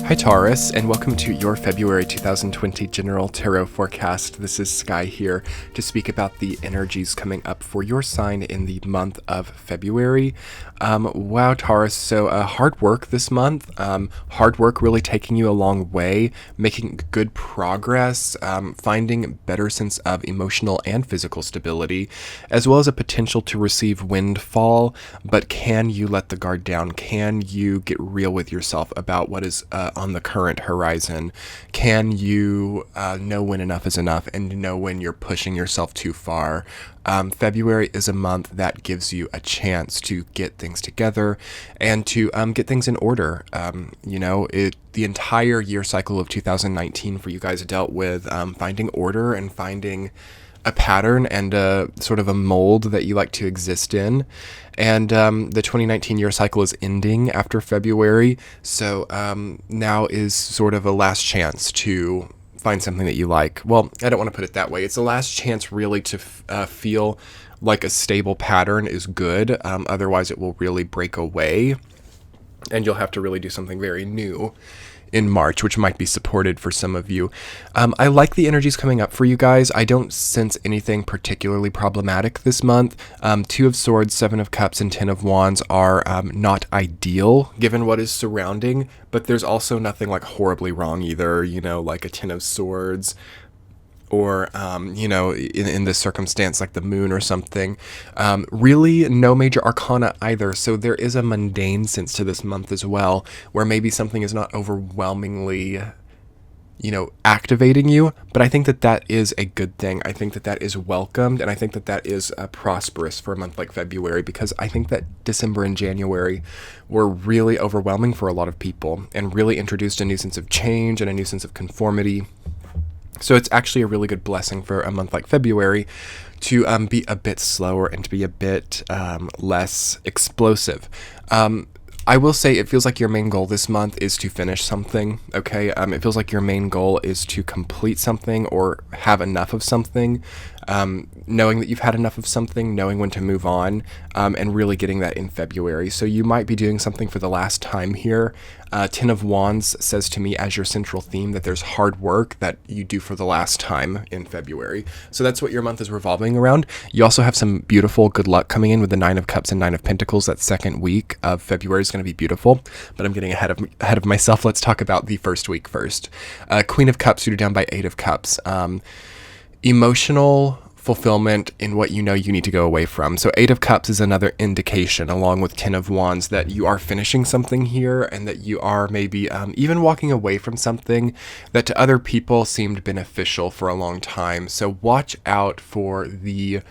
Hi Taurus, and welcome to your February 2020 General Tarot Forecast. This is Sky here to speak about the energies coming up for your sign in the month of February. Wow, Taurus, so hard work this month. Hard work really taking you a long way, making good progress, finding better sense of emotional and physical stability, as well as a potential to receive windfall. But can you let the guard down? Can you get real with yourself about what is on the current horizon? Can you know when enough is enough and know when you're pushing yourself too far? February is a month that gives you a chance to get things together and to get things in order. The entire year cycle of 2019 for you guys dealt with finding order and finding a pattern and a sort of a mold that you like to exist in. And the 2019 year cycle is ending after February. So now is sort of a last chance to find something that you like. Well, I don't want to put it that way. It's the last chance really to feel like a stable pattern is good. Otherwise, it will really break away. And you'll have to really do something very new in March, which might be supported for some of you. I like the energies coming up for you guys. I don't sense anything particularly problematic this month. Two of Swords, Seven of Cups, and Ten of Wands are not ideal given what is surrounding, but there's also nothing like horribly wrong either, like a Ten of Swords, or, in this circumstance, like the moon or something. Really no major arcana either. So there is a mundane sense to this month as well, where maybe something is not overwhelmingly, activating you. But I think that that is a good thing. I think that that is welcomed. And I think that that is prosperous for a month like February, because I think that December and January were really overwhelming for a lot of people and really introduced a new sense of change and a new sense of conformity. So it's actually a really good blessing for a month like February to be a bit slower and to be a bit less explosive. I will say it feels like your main goal this month is to finish something, okay? It feels like your main goal is to complete something or have enough of something, knowing that you've had enough of something, knowing when to move on, and really getting that in February. So you might be doing something for the last time here. Ten of Wands says to me as your central theme that there's hard work that you do for the last time in February. So that's what your month is revolving around. You also have some beautiful good luck coming in with the Nine of Cups and Nine of Pentacles. That second week of February is going to be beautiful, but I'm getting ahead of myself. Let's talk about the first week first. Queen of Cups suited down by Eight of Cups. Emotional fulfillment in what you know you need to go away from. So Eight of Cups is another indication, along with Ten of Wands, that you are finishing something here and that you are maybe even walking away from something that to other people seemed beneficial for a long time. So watch out for the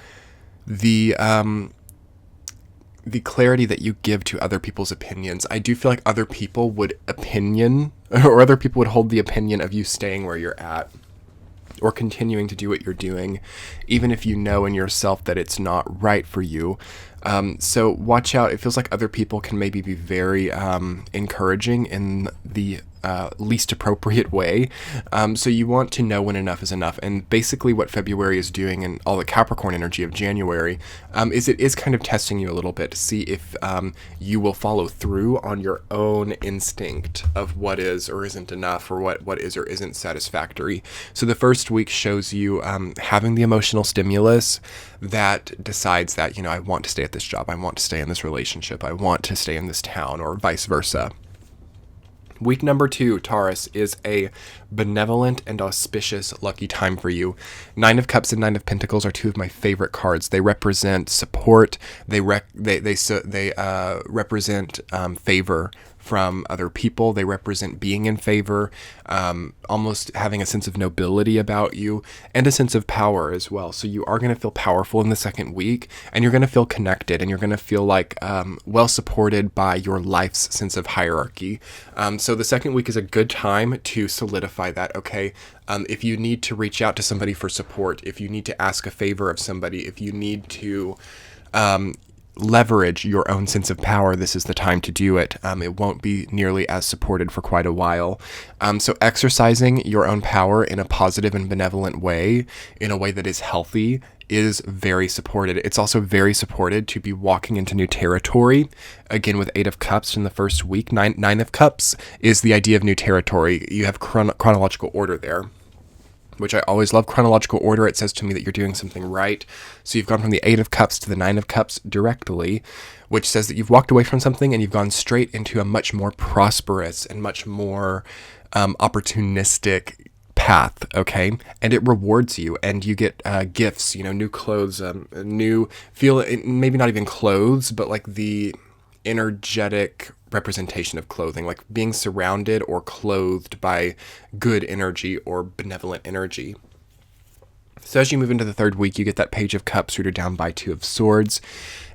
clarity that you give to other people's opinions. I do feel like other people would hold the opinion of you staying where you're at or continuing to do what you're doing, even if you know in yourself that it's not right for you. So watch out. It feels like other people can maybe be very encouraging in the least appropriate way. So you want to know when enough is enough. And basically what February is doing, and all the Capricorn energy of January, is it is kind of testing you a little bit to see if you will follow through on your own instinct of what is or isn't enough, or what is or isn't satisfactory. So the first week shows you having the emotional stimulus that decides that, I want to stay at this job, I want to stay in this relationship, I want to stay in this town, or vice versa. Week number 2, Taurus, is a benevolent and auspicious lucky time for you. Nine of Cups and Nine of Pentacles are two of my favorite cards. They represent support. They represent favor from other people. They represent being in favor, almost having a sense of nobility about you, and a sense of power as well. So you are going to feel powerful in the second week, and you're going to feel connected, and you're going to feel like well supported by your life's sense of hierarchy. So the second week is a good time to solidify that, okay? If you need to reach out to somebody for support, if you need to ask a favor of somebody, if you need to leverage your own sense of power, this is the time to do it. It won't be nearly as supported for quite a while. So exercising your own power in a positive and benevolent way, in a way that is healthy, is very supported. It's also very supported to be walking into new territory. Again, with 8 of Cups in the first week, 9 of Cups is the idea of new territory. You have chronological order there, which I always love. Chronological order, it says to me that you're doing something right. So you've gone from the 8 of Cups to the 9 of Cups directly, which says that you've walked away from something and you've gone straight into a much more prosperous and much more opportunistic path, okay? And it rewards you, and you get gifts, new clothes, maybe not even clothes, but like the energetic representation of clothing, like being surrounded or clothed by good energy or benevolent energy. So as you move into the 3rd week, you get that Page of Cups rooted down by 2 of Swords,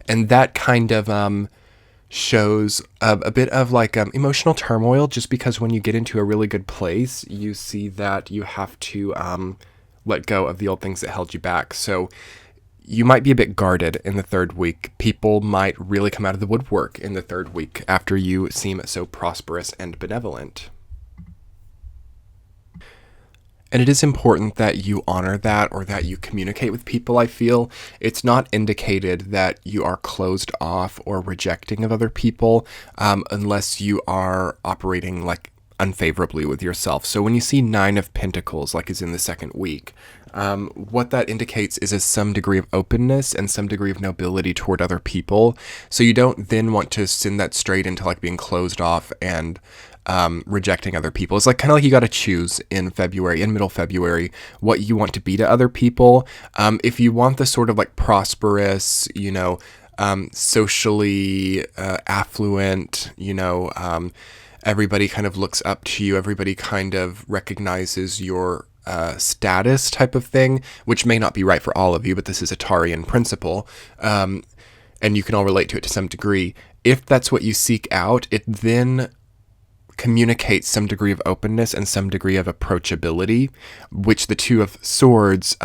and that kind of shows a bit of like emotional turmoil, just because when you get into a really good place, you see that you have to let go of the old things that held you back. So you might be a bit guarded in the 3rd week. People might really come out of the woodwork in the 3rd week after you seem so prosperous and benevolent. And it is important that you honor that, or that you communicate with people, I feel. It's not indicated that you are closed off or rejecting of other people unless you are operating like unfavorably with yourself. So when you see 9 of Pentacles, like is in the 2nd week, what that indicates is some degree of openness and some degree of nobility toward other people. So you don't then want to send that straight into like being closed off and rejecting other people. It's like kind of like you got to choose in middle February, what you want to be to other people. If you want the sort of like prosperous, socially affluent, everybody kind of looks up to you, everybody kind of recognizes your status type of thing, which may not be right for all of you, but this is a Taurean principle, and you can all relate to it to some degree. If that's what you seek out, it then communicates some degree of openness and some degree of approachability, which the 2 of Swords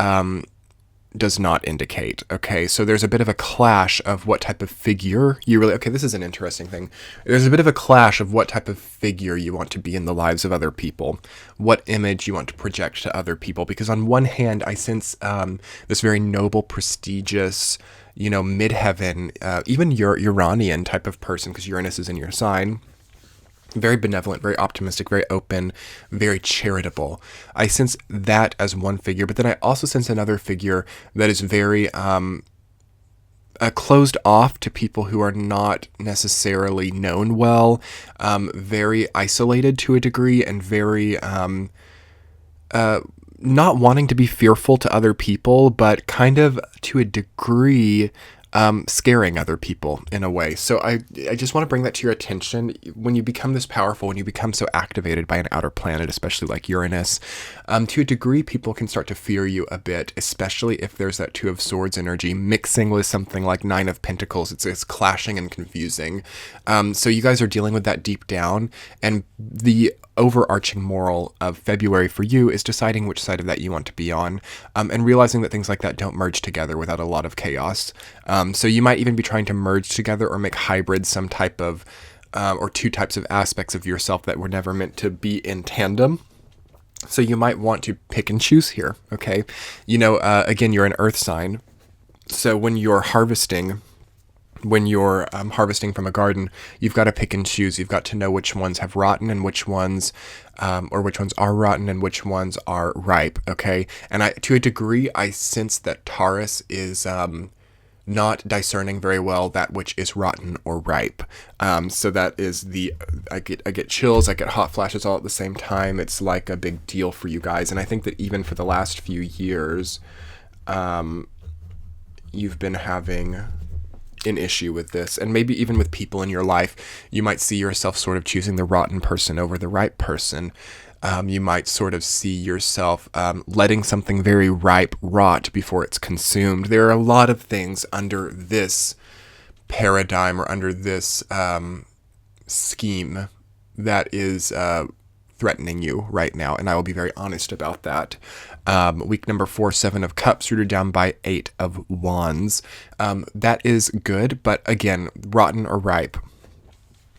does not indicate. Okay, so there's a bit of a clash of what type of figure you really... Okay, this is an interesting thing. There's a bit of a clash of what type of figure you want to be in the lives of other people, what image you want to project to other people, because on one hand, I sense this very noble, prestigious, mid-heaven, even Uranian type of person, because Uranus is in your sign. Very benevolent, very optimistic, very open, very charitable. I sense that as one figure, but then I also sense another figure that is very closed off to people who are not necessarily known well, very isolated to a degree, and very not wanting to be fearful to other people, but kind of to a degree scaring other people in a way. So I just want to bring that to your attention. When you become this powerful, when you become so activated by an outer planet, especially like Uranus, to a degree, people can start to fear you a bit, especially if there's that 2 of Swords energy mixing with something like 9 of Pentacles. It's clashing and confusing. So you guys are dealing with that deep down, and the overarching moral of February for you is deciding which side of that you want to be on, and realizing that things like that don't merge together without a lot of chaos. So you might even be trying to merge together or make hybrid some type of, or 2 types of aspects of yourself that were never meant to be in tandem. So you might want to pick and choose here, okay? Again, you're an earth sign. So when you're harvesting from a garden, you've got to pick and choose. You've got to know which ones have rotten and which ones are rotten and which ones are ripe, okay? And to a degree, I sense that Taurus is not discerning very well that which is rotten or ripe. So that is I get chills, I get hot flashes all at the same time. It's like a big deal for you guys. And I think that even for the last few years, you've been having an issue with this, and maybe even with people in your life, you might see yourself sort of choosing the rotten person over the ripe person. You might sort of see yourself letting something very ripe rot before it's consumed. There are a lot of things under this paradigm or under this scheme that is threatening you right now, and I will be very honest about that. Week number 4, 7 of Cups, rooted down by 8 of Wands. That is good, but again, rotten or ripe.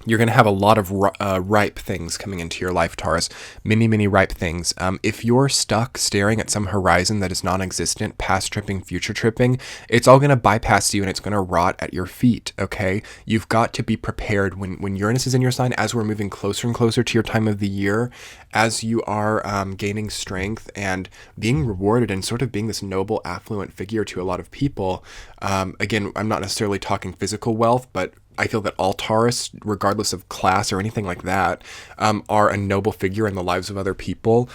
You're going to have a lot of ripe things coming into your life, Taurus. Many, many ripe things. If you're stuck staring at some horizon that is non-existent, past tripping, future tripping, it's all going to bypass you and it's going to rot at your feet, okay? You've got to be prepared when Uranus is in your sign, as we're moving closer and closer to your time of the year, as you are gaining strength and being rewarded and sort of being this noble, affluent figure to a lot of people. Again, I'm not necessarily talking physical wealth, but I feel that all Taurus, regardless of class or anything like that, are a noble figure in the lives of other people.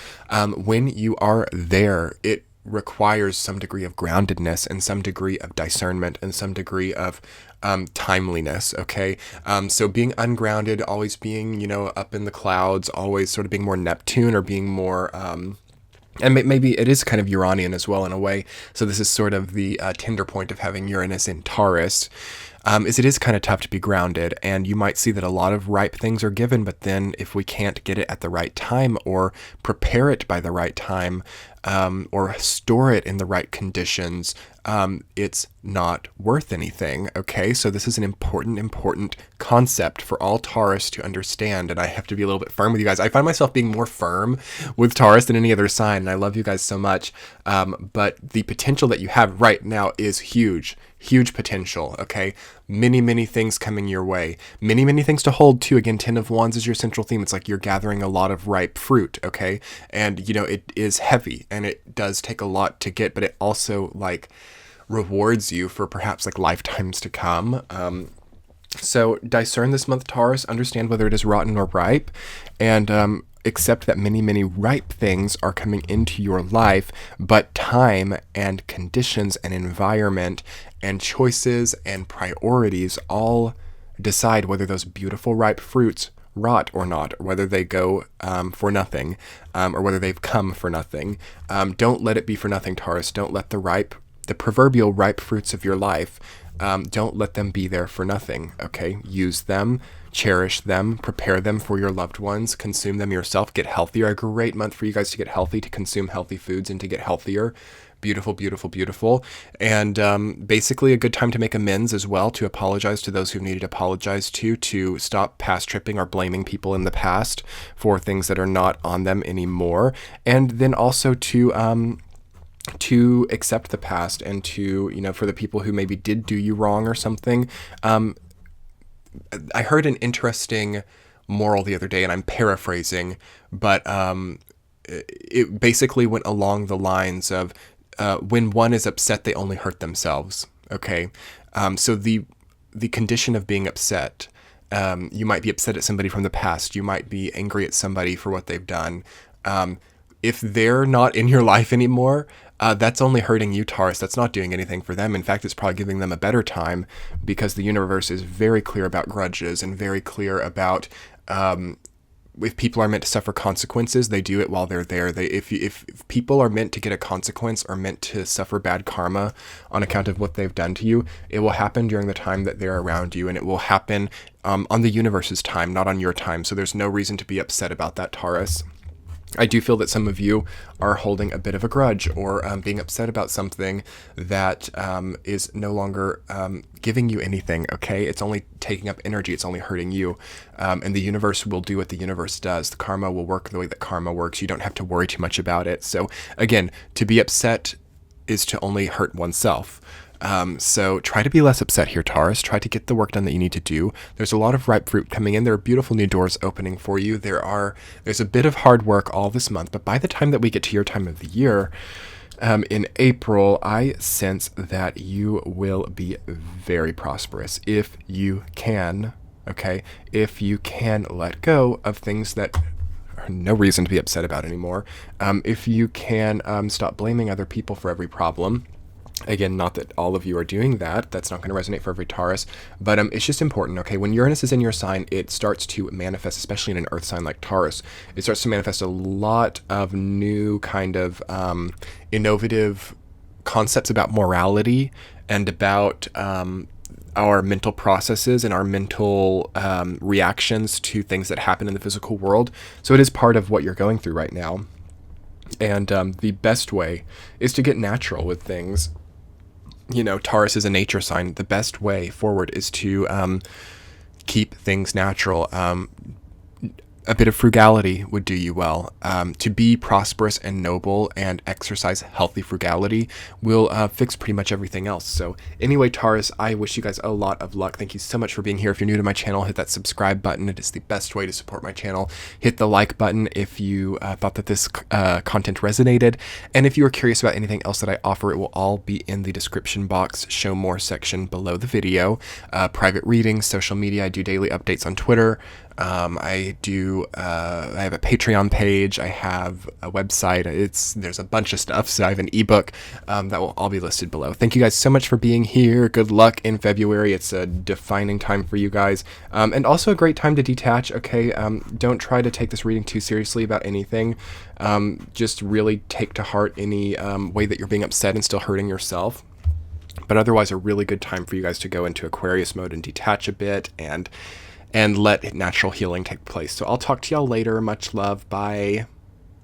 When you are there, it requires some degree of groundedness and some degree of discernment and some degree of timeliness, okay? So being ungrounded, always being, up in the clouds, always sort of being more Neptune or being more... and maybe it is kind of Uranian as well in a way. So this is sort of the tender point of having Uranus in Taurus. Is it is kind of tough to be grounded, and you might see that a lot of ripe things are given, but then if we can't get it at the right time or prepare it by the right time, or store it in the right conditions, it's not worth anything, okay? So this is an important concept for all Taurus to understand, and I have to be a little bit firm with you guys. I find myself being more firm with Taurus than any other sign, and I love you guys so much, but the potential that you have right now is huge potential, okay? Many things coming your way. Many things to hold too. Again, 10 of Wands is your central theme. It's like you're gathering a lot of ripe fruit, okay? And, it is heavy, and it does take a lot to get, but it also, rewards you for perhaps, lifetimes to come. So discern this month, Taurus. Understand whether it is rotten or ripe, and accept that many ripe things are coming into your life, but time and conditions and environment and choices and priorities all decide whether those beautiful ripe fruits rot or not, or whether they go for nothing, or whether they've come for nothing. Don't let it be for nothing, Taurus. Don't let the proverbial ripe fruits of your life, don't let them be there for nothing, okay? Use them, cherish them, prepare them for your loved ones, consume them yourself, get healthier. A great month for you guys to get healthy, to consume healthy foods, and to get healthier. Beautiful. And basically a good time to make amends as well, to apologize to those who needed apologized to stop past tripping or blaming people in the past for things that are not on them anymore. And then also to accept the past, and to, for the people who maybe did do you wrong or something. I heard an interesting moral the other day, and I'm paraphrasing, but it basically went along the lines of, when one is upset, they only hurt themselves. Okay. So the condition of being upset, you might be upset at somebody from the past. You might be angry at somebody for what they've done. If they're not in your life anymore, that's only hurting you, Taurus. That's not doing anything for them. In fact, it's probably giving them a better time, because the universe is very clear about grudges and very clear about, if people are meant to suffer consequences, they do it while they're there. If people are meant to get a consequence or meant to suffer bad karma on account of what they've done to you, it will happen during the time that they're around you, and it will happen on the universe's time, not on your time. So there's no reason to be upset about that, Taurus. I do feel that some of you are holding a bit of a grudge, or being upset about something that is no longer giving you anything, okay? It's only taking up energy. It's only hurting you. And the universe will do what the universe does. The karma will work the way that karma works. You don't have to worry too much about it. So again, to be upset is to only hurt oneself. So try to be less upset here, Taurus. Try to get the work done that you need to do. There's a lot of ripe fruit coming in. There are beautiful new doors opening for you. There's a bit of hard work all this month, but by the time that we get to your time of the year, in April, I sense that you will be very prosperous if you can, okay? If you can let go of things that are no reason to be upset about anymore. If you can stop blaming other people for every problem. Again, not that all of you are doing that. That's not going to resonate for every Taurus, but it's just important, okay? When Uranus is in your sign, it starts to manifest, especially in an earth sign like Taurus, it starts to manifest a lot of new kind of innovative concepts about morality and about our mental processes and our mental reactions to things that happen in the physical world. So it is part of what you're going through right now. And the best way is to get natural with things. You know, Taurus is a nature sign. The best way forward is to keep things natural. A bit of frugality would do you well. To be prosperous and noble and exercise healthy frugality will fix pretty much everything else. So anyway, Taurus, I wish you guys a lot of luck. Thank you so much for being here. If you're new to my channel, hit that subscribe button. It is the best way to support my channel. Hit the like button if you thought that this content resonated. And if you are curious about anything else that I offer, it will all be in the description box, show more section below the video. Private readings, social media. I do daily updates on Twitter. I have a Patreon page. I have a website. There's a bunch of stuff. So I have an ebook that will all be listed below. Thank you guys so much for being here. Good luck in February. It's a defining time for you guys, and also a great time to detach. Okay, don't try to take this reading too seriously about anything. Just really take to heart any way that you're being upset and still hurting yourself. But otherwise, a really good time for you guys to go into Aquarius mode and detach a bit and let natural healing take place. So I'll talk to y'all later. Much love. Bye.